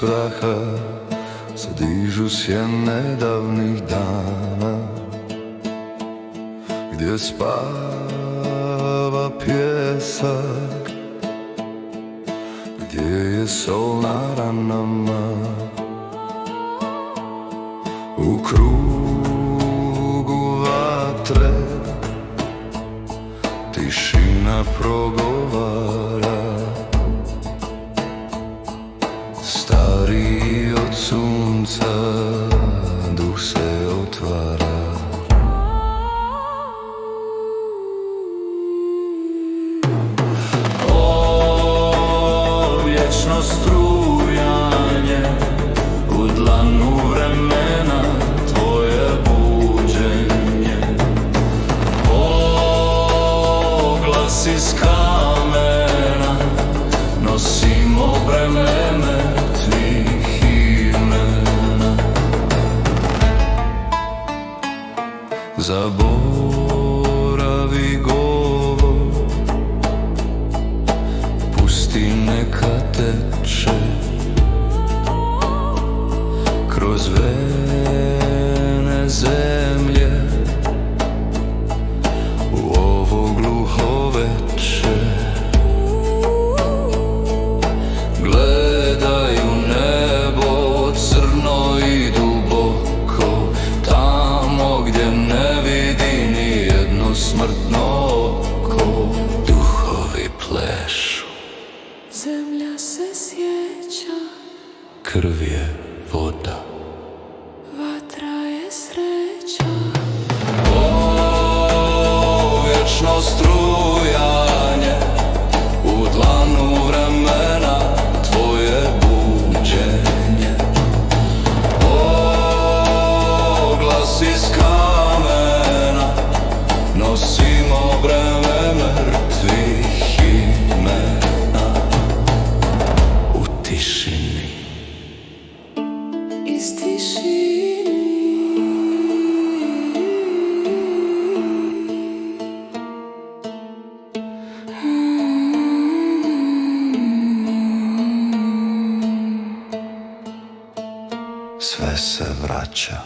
praha se dižu sjene davnih dana, gdje spava pjesak, gdje je sol na ranama. U krugu vatre tišina progovara, stariji od sunca duh se otvara. O vječno strujanje u dlanu vremena, tvoje buđenje. O glas iz kamena, nosimo bremene tvih imena. Zaboravi govor, pusti neka teče kroz vene zemlje u ovo gluho veče. Gledaj u nebo crno i duboko, tamo gdje ne vidi ni jedno smrtno oko. Duhovi plešu, zemlja se sjeća, krv je voda, vatra je sreća. o vječno strujanje u dlanu vremena, tvoje buđenje. O glas iz kamena, nosimo breme mrtvih imena. U tišini, Iz tišini sve se vraća.